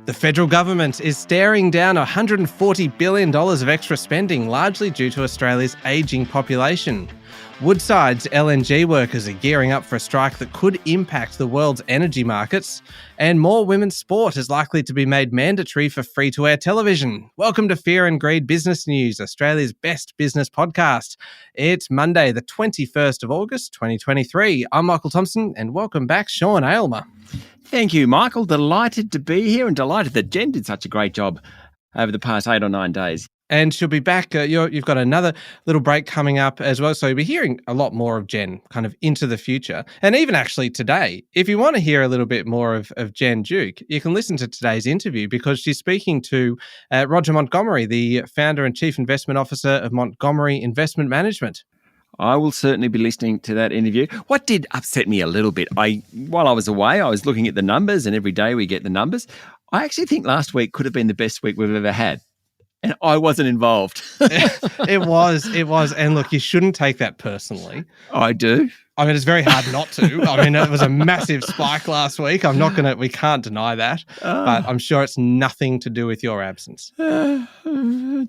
The federal government is staring down $140 billion of extra spending, largely due to Australia's ageing population. Woodside's LNG workers are gearing up for a strike that could impact the world's energy markets, and more women's sport is likely to be made mandatory for free-to-air television. Welcome to Fear and Greed Business News, Australia's best business podcast. It's Monday, the 21st of August, 2023. I'm Michael Thompson, and welcome back, Sean Aylmer. Thank you, Michael. Delighted to be here and delighted that Jen did such a great job over the past 8 or 9 days. And she'll be back. You've got another little break coming up as well. So you'll be hearing a lot more of Jen kind of into the future. And even actually today, if you want to hear a little bit more of Jen Duke, you can listen to today's interview because she's speaking to Roger Montgomery, the founder and chief investment officer of Montgomery Investment Management. I will certainly be listening to that interview. What did upset me a little bit, while I was away, I was looking at the numbers, and every day we get the numbers. I actually think last week could have been the best week we've ever had. And I wasn't involved. It was. And look, you shouldn't take that personally. I do. I mean, it's very hard not to. I mean, it was a massive spike last week. We can't deny that. But I'm sure it's nothing to do with your absence.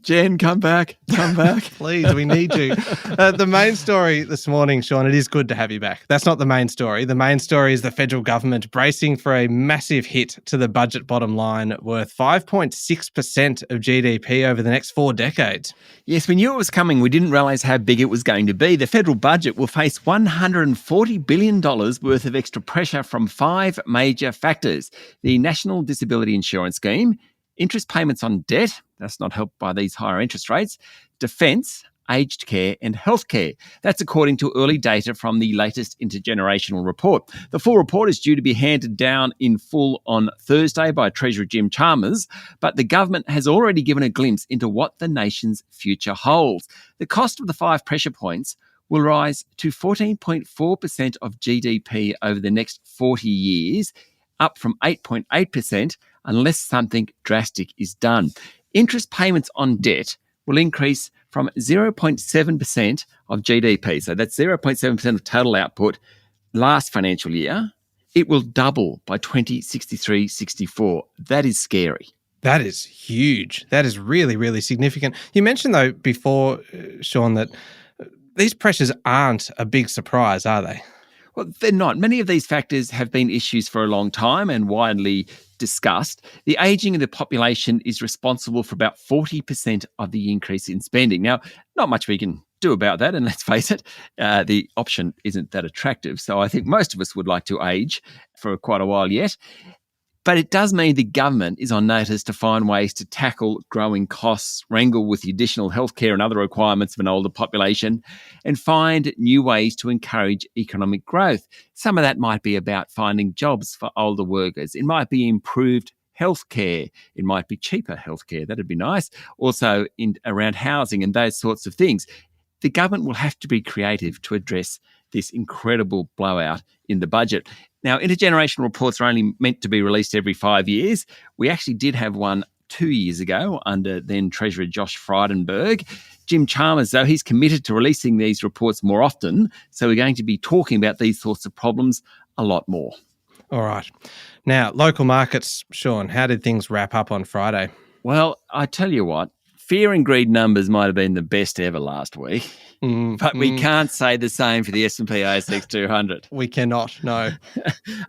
Jen, come back. Please, we need you. The main story this morning, Sean, it is good to have you back. That's not the main story. The main story is the federal government bracing for a massive hit to the budget bottom line worth 5.6% of GDP over the next 4 decades. Yes, we knew it was coming. We didn't realise how big it was going to be. The federal budget will face $140 billion worth of extra pressure from 5 major factors. The National Disability Insurance Scheme, interest payments on debt, that's not helped by these higher interest rates, defence, aged care and healthcare. That's according to early data from the latest intergenerational report. The full report is due to be handed down in full on Thursday by Treasurer Jim Chalmers, but the government has already given a glimpse into what the nation's future holds. The cost of the 5 pressure points will rise to 14.4% of GDP over the next 40 years, up from 8.8% unless something drastic is done. Interest payments on debt will increase from 0.7% of GDP. So that's 0.7% of total output last financial year. It will double by 2063-64. That is scary. That is huge. That is really, really significant. You mentioned, though, before, Sean, that these pressures aren't a big surprise, are they? Well, they're not. Many of these factors have been issues for a long time and widely discussed. The ageing of the population is responsible for about 40% of the increase in spending. Now, not much we can do about that, and let's face it, the option isn't that attractive. So I think most of us would like to age for quite a while yet. But it does mean the government is on notice to find ways to tackle growing costs, wrangle with the additional healthcare and other requirements of an older population, and find new ways to encourage economic growth. Some of that might be about finding jobs for older workers. It might be improved healthcare. It might be cheaper healthcare. That'd be nice. Also around housing and those sorts of things. The government will have to be creative to address this incredible blowout in the budget. Now, intergenerational reports are only meant to be released every 5 years. We actually did have one 2 years ago under then Treasurer Josh Frydenberg. Jim Chalmers, though, he's committed to releasing these reports more often. So we're going to be talking about these sorts of problems a lot more. All right. Now, local markets, Sean, how did things wrap up on Friday? Well, I tell you what, fear and greed numbers might have been the best ever last week, but we can't say the same for the S&P ASX 200. We cannot, no.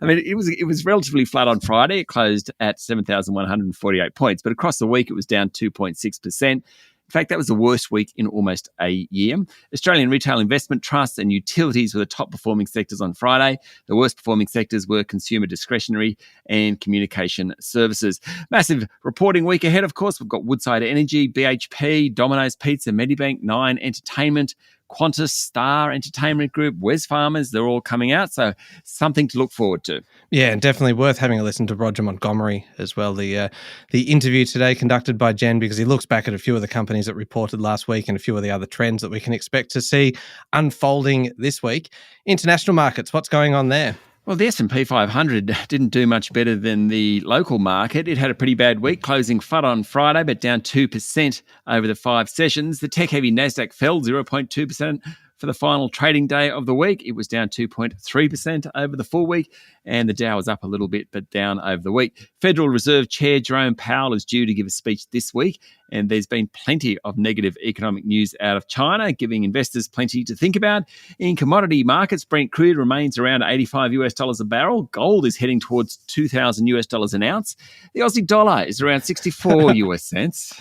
I mean, it was relatively flat on Friday. It closed at 7,148 points, but across the week it was down 2.6%. In fact, that was the worst week in almost a year. Australian retail investment trusts and utilities were the top performing sectors on Friday. The worst performing sectors were consumer discretionary and communication services. Massive reporting week ahead, of course. We've got Woodside Energy, BHP, Domino's Pizza, Medibank, Nine Entertainment, Qantas, Star Entertainment Group, Wesfarmers, they're all coming out. So something to look forward to. Yeah, and definitely worth having a listen to Roger Montgomery as well. The interview today conducted by Jen, because he looks back at a few of the companies that reported last week and a few of the other trends that we can expect to see unfolding this week. International markets, what's going on there? Well, the S&P 500 didn't do much better than the local market. It had a pretty bad week, closing flat on Friday, but down 2% over the 5 sessions. The tech-heavy Nasdaq fell 0.2%, for the final trading day of the week. It was down 2.3% over the full week, and the Dow was up a little bit, but down over the week. Federal Reserve Chair Jerome Powell is due to give a speech this week, and there's been plenty of negative economic news out of China, giving investors plenty to think about. In commodity markets, Brent crude remains around $85 a barrel. Gold is heading towards $2,000 an ounce. The Aussie dollar is around 64 US cents.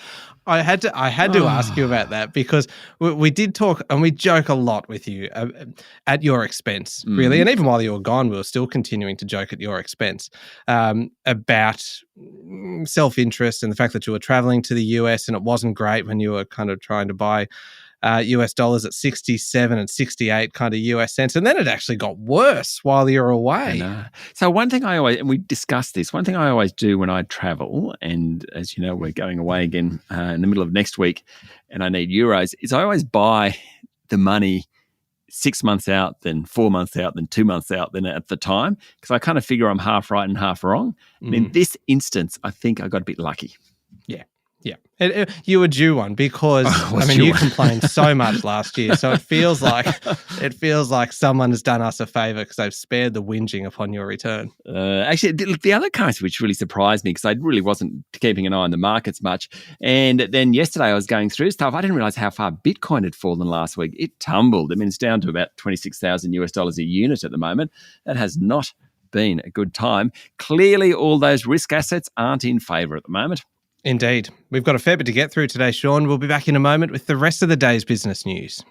I had to ask you about that because we did talk and we joke a lot with you at your expense, really. And even while you were gone, we were still continuing to joke at your expense about self-interest and the fact that you were traveling to the US and it wasn't great when you were kind of trying to buy US dollars at 67 and 68 kind of US cents. And then it actually got worse while you were away. So one thing and we discussed this, one thing I always do when I travel, and as you know, we're going away again in the middle of next week and I need euros, is I always buy the money 6 months out, then 4 months out, then 2 months out, then at the time, because I kind of figure I'm half right and half wrong. And in this instance, I think I got a bit lucky. Yeah. Yeah. You were due one because, you complained so much last year. So it feels like someone has done us a favour because they've spared the whinging upon your return. Actually, the other currency which really surprised me because I really wasn't keeping an eye on the markets much. And then yesterday I was going through stuff. I didn't realise how far Bitcoin had fallen last week. It tumbled. I mean, it's down to about $26,000 a unit at the moment. That has not been a good time. Clearly, all those risk assets aren't in favour at the moment. Indeed. We've got a fair bit to get through today, Sean. We'll be back in a moment with the rest of the day's business news.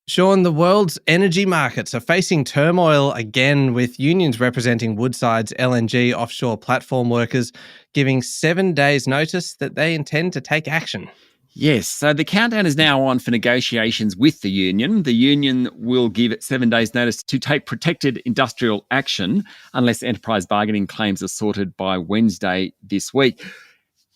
Sean, the world's energy markets are facing turmoil again, with unions representing Woodside's LNG offshore platform workers giving 7 days' notice that they intend to take action. Yes, so the countdown is now on for negotiations with the union. The union will give it 7 days' notice to take protected industrial action unless enterprise bargaining claims are sorted by Wednesday this week.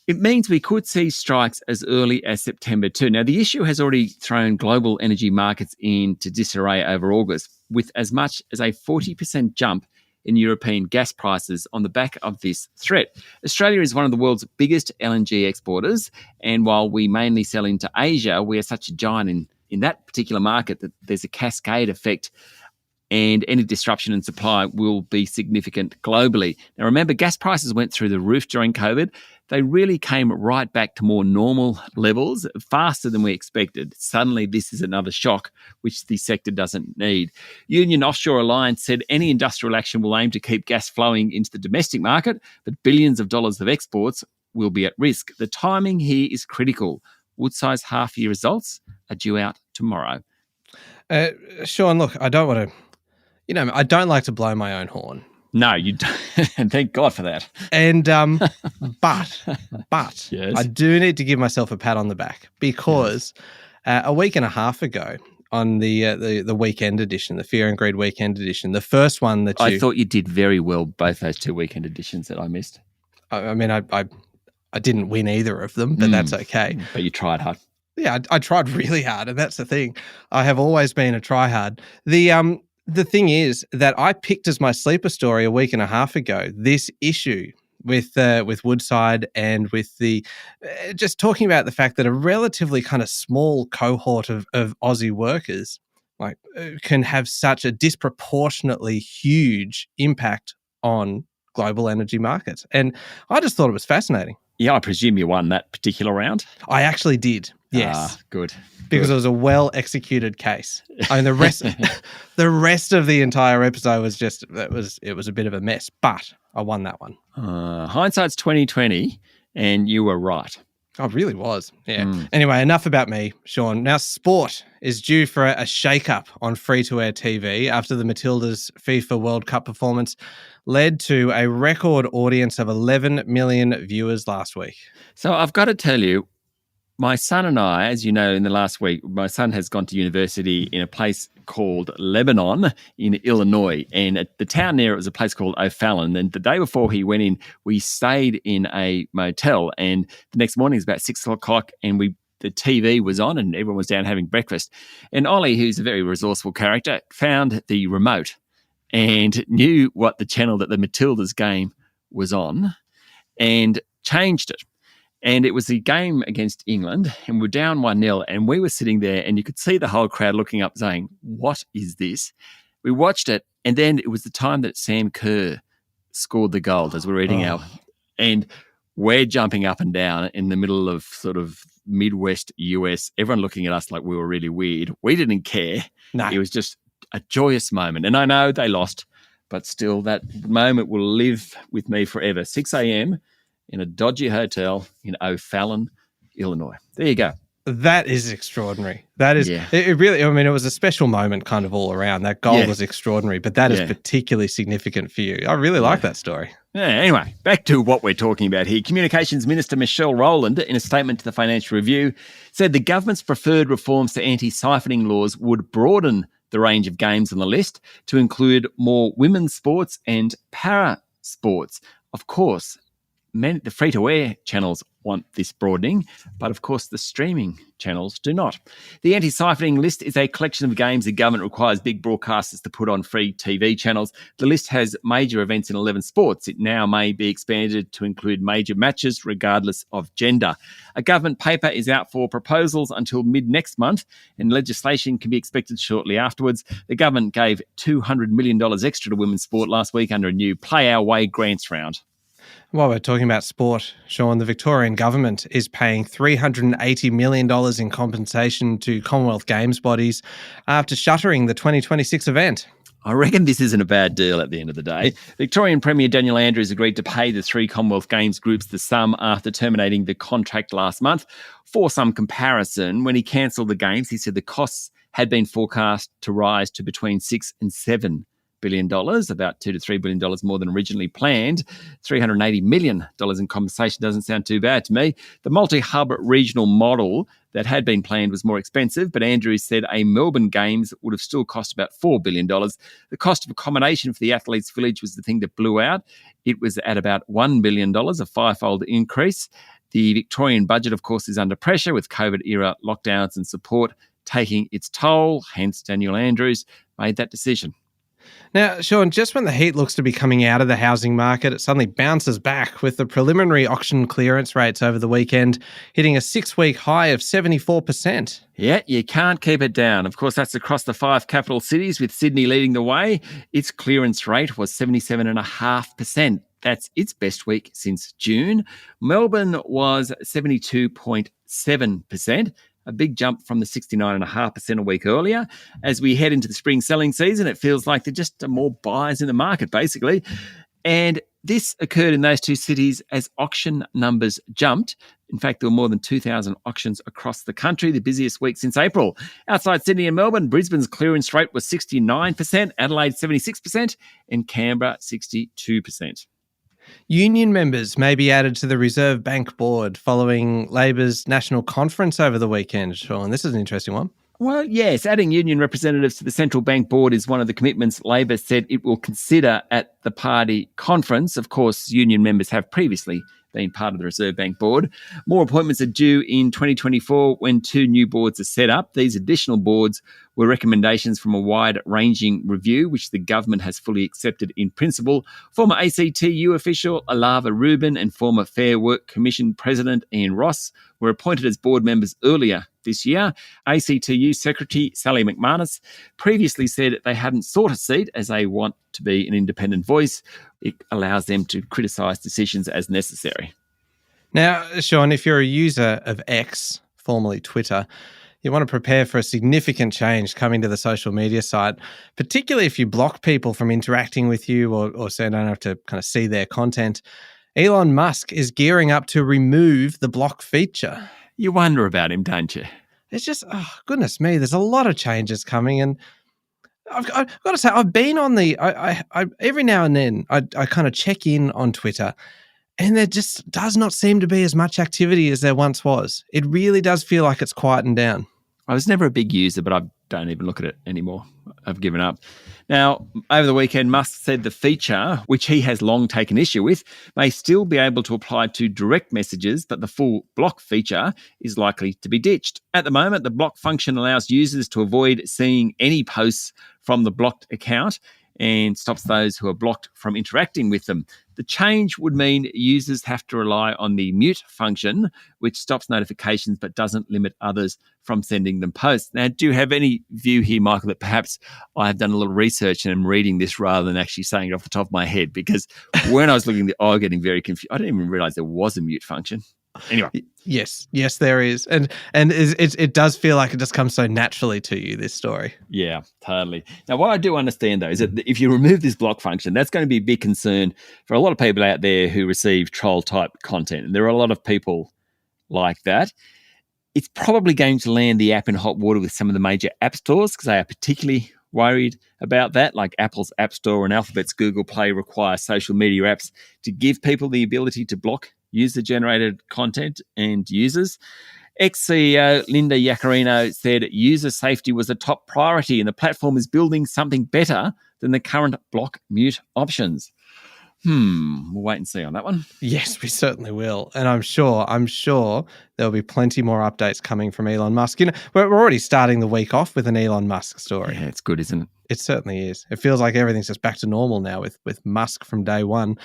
It means we could see strikes as early as September too. Now, the issue has already thrown global energy markets into disarray over August, with as much as a 40% jump in European gas prices on the back of this threat. Australia is one of the world's biggest LNG exporters, and while we mainly sell into Asia, we are such a giant in that particular market that there's a cascade effect, and any disruption in supply will be significant globally. Now remember, gas prices went through the roof during COVID. They really came right back to more normal levels faster than we expected. Suddenly, this is another shock, which the sector doesn't need. Union Offshore Alliance said any industrial action will aim to keep gas flowing into the domestic market, but billions of dollars of exports will be at risk. The timing here is critical. Woodside's half-year results are due out tomorrow. Sean, look, I don't want to, I don't like to blow my own horn. No, you don't. And thank God for that. And but yes. I do need to give myself a pat on the back because a week and a half ago on the weekend edition, the Fear and Greed weekend edition, the first one that I thought you did very well both those two weekend editions that I missed. I mean, I didn't win either of them, but that's okay. But you tried hard. Yeah, I tried really hard, and that's the thing. I have always been a tryhard. The thing is that I picked as my sleeper story a week and a half ago this issue with Woodside and with the just talking about the fact that a relatively kind of small cohort of Aussie workers can have such a disproportionately huge impact on global energy markets. And I just thought it was fascinating. Yeah, I presume you won that particular round. I actually did. Yes. Good. Because it was a well-executed case. I mean, the rest of the entire episode was it was a bit of a mess, but I won that one. Hindsight's 20/20, and you were right. Oh, it really was. Yeah. Anyway, enough about me, Sean. Now, sport is due for a shake-up on free-to-air TV after the Matildas' FIFA World Cup performance led to a record audience of 11 million viewers last week. So I've got to tell you, my son and I, as you know, in the last week, my son has gone to university in a place called Lebanon in Illinois. And at the town near it was a place called O'Fallon. And the day before he went in, we stayed in a motel. And the next morning it was about 6 o'clock and the TV was on and everyone was down having breakfast. And Ollie, who's a very resourceful character, found the remote and knew what the channel that the Matildas game was on and changed it. And it was a game against England, and we're down 1-0, and we were sitting there, and you could see the whole crowd looking up saying, what is this? We watched it, and then it was the time that Sam Kerr scored the goal as we're eating our... And we're jumping up and down in the middle of sort of Midwest US, everyone looking at us like we were really weird. We didn't care. No. It was just a joyous moment. And I know they lost, but still that moment will live with me forever. 6 a.m. in a dodgy hotel in O'Fallon, Illinois. There you go. That is extraordinary. That is, it really, I mean, it was a special moment kind of all around. That goal was extraordinary, but that is particularly significant for you. I really like that story. Yeah, anyway, back to what we're talking about here. Communications Minister Michelle Rowland, in a statement to the Financial Review, said the government's preferred reforms to anti-siphoning laws would broaden the range of games on the list to include more women's sports and para sports. Of course, the free-to-air channels want this broadening, but of course the streaming channels do not. The anti-siphoning list is a collection of games the government requires big broadcasters to put on free TV channels. The list has major events in 11 sports. It now may be expanded to include major matches regardless of gender. A government paper is out for proposals until mid-next month, and legislation can be expected shortly afterwards. The government gave $200 million extra to women's sport last week under a new Play Our Way grants round. While we're talking about sport, Sean, the Victorian government is paying $380 million in compensation to Commonwealth Games bodies after shuttering the 2026 event. I reckon this isn't a bad deal at the end of the day. Victorian Premier Daniel Andrews agreed to pay the 3 Commonwealth Games groups the sum after terminating the contract last month. For some comparison, when he cancelled the Games, he said the costs had been forecast to rise to between $6 and $7 billion, about $2 to $3 billion more than originally planned. $380 million in compensation doesn't sound too bad to me. The multi-hub regional model that had been planned was more expensive, but Andrews said a Melbourne Games would have still cost about $4 billion. The cost of accommodation for the athletes' village was the thing that blew out. It was at about $1 billion, a fivefold increase. The Victorian budget, of course, is under pressure with COVID-era lockdowns and support taking its toll. Hence, Daniel Andrews made that decision. Now, Sean, just when the heat looks to be coming out of the housing market, it suddenly bounces back with the preliminary auction clearance rates over the weekend hitting a 6-week high of 74%. Yeah, you can't keep it down. Of course, that's across the 5 capital cities, with Sydney leading the way. Its clearance rate was 77.5%. That's its best week since June. Melbourne was 72.7%. A big jump from the 69.5% a week earlier. As we head into the spring selling season, it feels like there just are more buyers in the market, basically. And this occurred in those 2 cities as auction numbers jumped. In fact, there were more than 2,000 auctions across the country, the busiest week since April. Outside Sydney and Melbourne, Brisbane's clearance rate was 69%, Adelaide 76%, and Canberra 62%. Union members may be added to the Reserve Bank board following Labor's national conference over the weekend, Sean. This is an interesting one. Well, yes, adding union representatives to the Central Bank board is one of the commitments Labor said it will consider at the party conference. Of course, union members have previously been part of the Reserve Bank board. More appointments are due in 2024 when 2 new boards are set up. These additional boards were recommendations from a wide-ranging review, which the government has fully accepted in principle. Former ACTU official Alava Rubin and former Fair Work Commission President Ian Ross were appointed as board members earlier this year. ACTU Secretary Sally McManus previously said they hadn't sought a seat as they want to be an independent voice. It allows them to criticise decisions as necessary. Now, Sean, if you're a user of X, formerly Twitter, you want to prepare for a significant change coming to the social media site, particularly if you block people from interacting with you or so you don't have to kind of see their content. Elon Musk is gearing up to remove the block feature. You wonder about him, don't you? It's just, oh, goodness me, there's a lot of changes coming. And I've got to say, I've been on I every now and then, I kind of check in on Twitter, and there just does not seem to be as much activity as there once was. It really does feel like it's quietened down. I was never a big user, but I don't even look at it anymore. I've given up. Now, over the weekend, Musk said the feature, which he has long taken issue with, may still be able to apply to direct messages, but the full block feature is likely to be ditched. At the moment, the block function allows users to avoid seeing any posts from the blocked account, and stops those who are blocked from interacting with them. The change would mean users have to rely on the mute function, which stops notifications but doesn't limit others from sending them posts. Now, do you have any view here, Michael, that perhaps I have done a little research and am reading this rather than actually saying it off the top of my head? Because when I was looking at I was getting very confused. I didn't even realize there was a mute function. Anyway. Yes, there is. And it does feel like it just comes so naturally to you, this story. Yeah, totally. Now, what I do understand, though, is that if you remove this block function, that's going to be a big concern for a lot of people out there who receive troll-type content. And there are a lot of people like that. It's probably going to land the app in hot water with some of the major app stores because they are particularly worried about that. Like Apple's App Store and Alphabet's Google Play require social media apps to give people the ability to block user-generated content and users. Ex-CEO Linda Yaccarino said user safety was a top priority and the platform is building something better than the current block mute options. We'll wait and see on that one. Yes, we certainly will. And I'm sure there'll be plenty more updates coming from Elon Musk. You know, we're already starting the week off with an Elon Musk story. Yeah, it's good, isn't it? It certainly is. It feels like everything's just back to normal now with Musk from day one.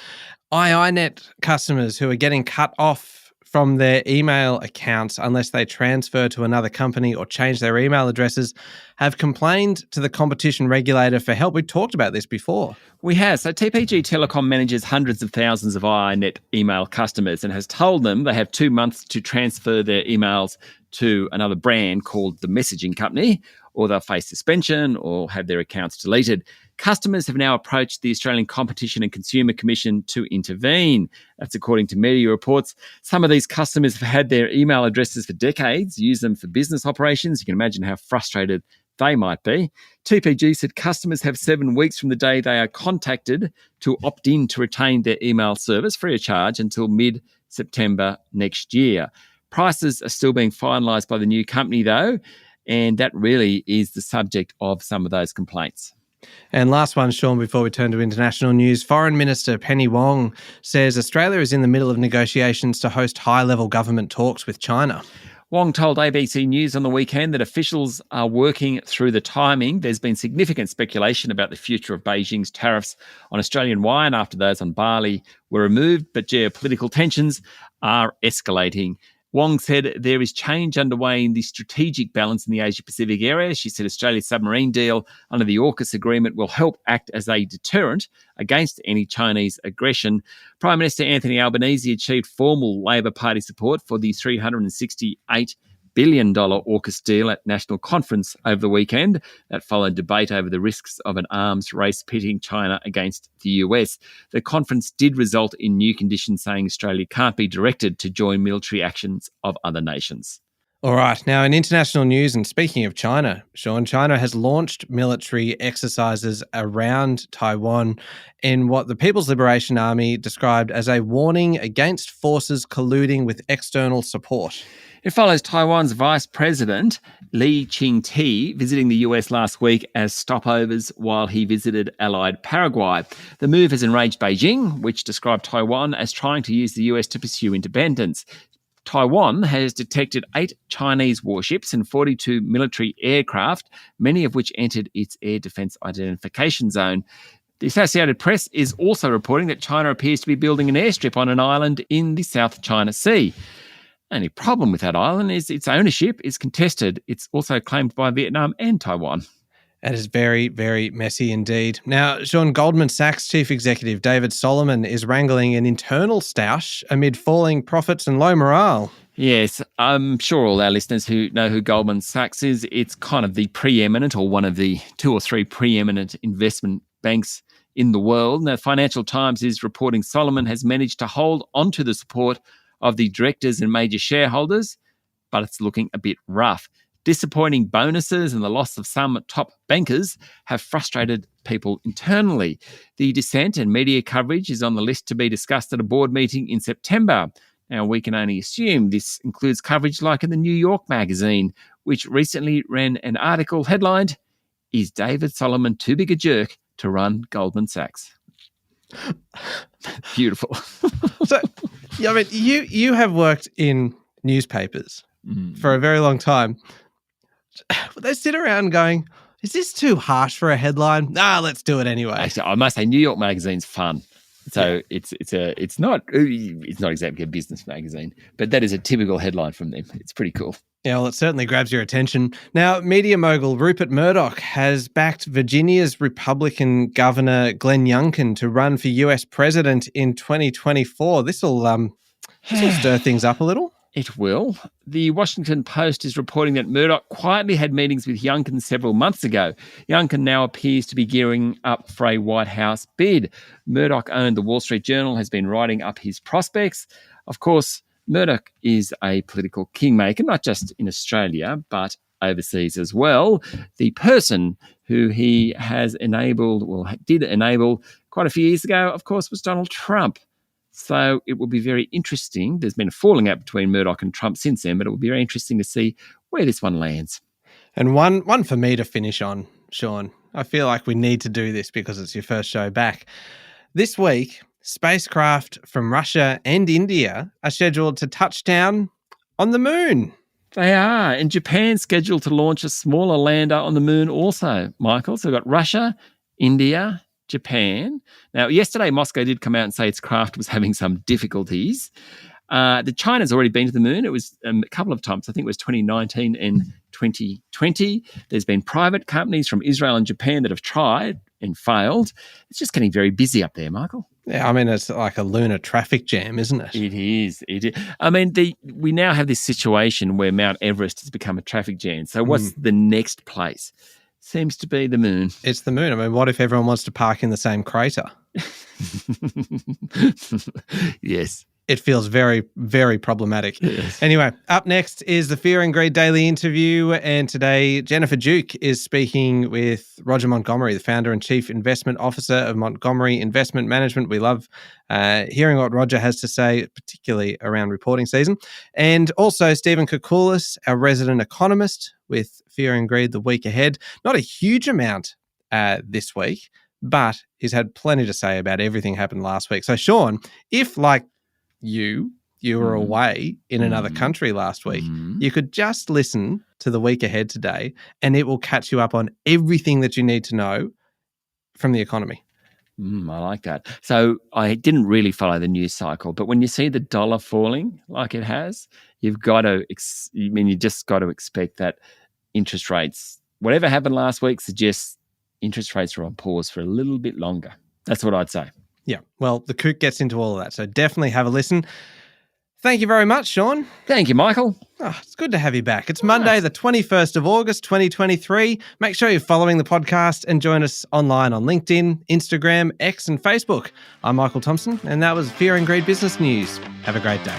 iiNet customers who are getting cut off from their email accounts unless they transfer to another company or change their email addresses have complained to the competition regulator for help. We talked about this before. We have. So TPG Telecom manages hundreds of thousands of iiNet email customers and has told them they have 2 months to transfer their emails to another brand called the messaging company, or they'll face suspension or have their accounts deleted. Customers have now approached the Australian Competition and Consumer Commission to intervene. That's according to media reports. Some of these customers have had their email addresses for decades, use them for business operations. You can imagine how frustrated they might be. TPG said customers have 7 weeks from the day they are contacted to opt in to retain their email service free of charge until mid-September next year. Prices are still being finalised by the new company, though, and that really is the subject of some of those complaints. And last one, Sean, before we turn to international news, Foreign Minister Penny Wong says Australia is in the middle of negotiations to host high-level government talks with China. Wong told ABC News on the weekend that officials are working through the timing. There's been significant speculation about the future of Beijing's tariffs on Australian wine after those on barley were removed, but geopolitical tensions are escalating. Wong said there is change underway in the strategic balance in the Asia-Pacific area. She said Australia's submarine deal under the AUKUS agreement will help act as a deterrent against any Chinese aggression. Prime Minister Anthony Albanese achieved formal Labor Party support for the $368 billion AUKUS deal at National Conference over the weekend. That followed debate over the risks of an arms race pitting China against the US. The conference did result in new conditions saying Australia can't be directed to join military actions of other nations. All right. Now, in international news, and speaking of China, Sean, China has launched military exercises around Taiwan in what the People's Liberation Army described as a warning against forces colluding with external support. It follows Taiwan's Vice President, Li Ching-te, visiting the US last week as stopovers while he visited allied Paraguay. The move has enraged Beijing, which described Taiwan as trying to use the US to pursue independence. Taiwan has detected 8 Chinese warships and 42 military aircraft, many of which entered its air defense identification zone. The Associated Press is also reporting that China appears to be building an airstrip on an island in the South China Sea. Only problem with that island is its ownership is contested. It's also claimed by Vietnam and Taiwan. That is very, very messy indeed. Now, Sean, Goldman Sachs chief executive David Solomon is wrangling an internal stoush amid falling profits and low morale. Yes, I'm sure all our listeners who know who Goldman Sachs is, it's kind of the preeminent or one of the 2 or 3 preeminent investment banks in the world. Now, Financial Times is reporting Solomon has managed to hold onto the support of the directors and major shareholders, but it's looking a bit rough. Disappointing bonuses and the loss of some top bankers have frustrated people internally. The dissent and media coverage is on the list to be discussed at a board meeting in September. Now, we can only assume this includes coverage like in the New York Magazine, which recently ran an article headlined, "Is David Solomon too big a jerk to run Goldman Sachs?" Beautiful. So, yeah, I mean, you have worked in newspapers for a very long time. They sit around going, Is this too harsh for a headline? Let's do it anyway. Actually, I must say, New York Magazine's fun. So it's not exactly a business magazine, but that is a typical headline from them. It's pretty cool. Yeah, well, it certainly grabs your attention. Now, media mogul Rupert Murdoch has backed Virginia's Republican Governor Glenn Youngkin to run for US president in 2024. This will stir things up a little. It will. The Washington Post is reporting that Murdoch quietly had meetings with Youngkin several months ago. Youngkin now appears to be gearing up for a White House bid. Murdoch owned the Wall Street Journal, has been writing up his prospects. Of course, Murdoch is a political kingmaker, not just in Australia, but overseas as well. The person who he has did enable quite a few years ago, of course, was Donald Trump. So it will be very interesting. There's been a falling out between Murdoch and Trump since then, but it will be very interesting to see where this one lands. And one for me to finish on, Sean. I feel like we need to do this because it's your first show back. This week, spacecraft from Russia and India are scheduled to touch down on the moon. They are. And Japan's scheduled to launch a smaller lander on the moon also, Michael. So we've got Russia, India, Japan. Now, yesterday, Moscow did come out and say its craft was having some difficulties. China's already been to the moon. It was a couple of times. I think it was 2019 and 2020. There's been private companies from Israel and Japan that have tried and failed. It's just getting very busy up there, Michael. Yeah, I mean, it's like a lunar traffic jam, isn't it? It is. I mean, we now have this situation where Mount Everest has become a traffic jam. So what's the next place? Seems to be the moon. It's the moon. I mean, what if everyone wants to park in the same crater? Yes. It feels very, very problematic. Yes. Anyway, up next is the Fear and Greed Daily interview. And today, Jennifer Duke is speaking with Roger Montgomery, the founder and chief investment officer of Montgomery Investment Management. We love hearing what Roger has to say, particularly around reporting season. And also Stephen Koukoulas, our resident economist with Fear and Greed the week ahead. Not a huge amount this week, but he's had plenty to say about everything happened last week. So, Sean, if like you were away in another country last week, you could just listen to the week ahead today and it will catch you up on everything that you need to know from the economy. I like that. So I didn't really follow the news cycle, but when you see the dollar falling like it has, you just got to expect that interest rates, whatever happened last week, suggests interest rates are on pause for a little bit longer. That's what I'd say. Yeah, well, the Kook gets into all of that, so definitely have a listen. Thank you very much, Sean. Thank you, Michael. It's good to have you back. It's Monday, the 21st of August, 2023. Make sure you're following the podcast and join us online on LinkedIn, Instagram, X, and Facebook. I'm Michael Thompson, and that was Fear and Greed Business News. Have a great day.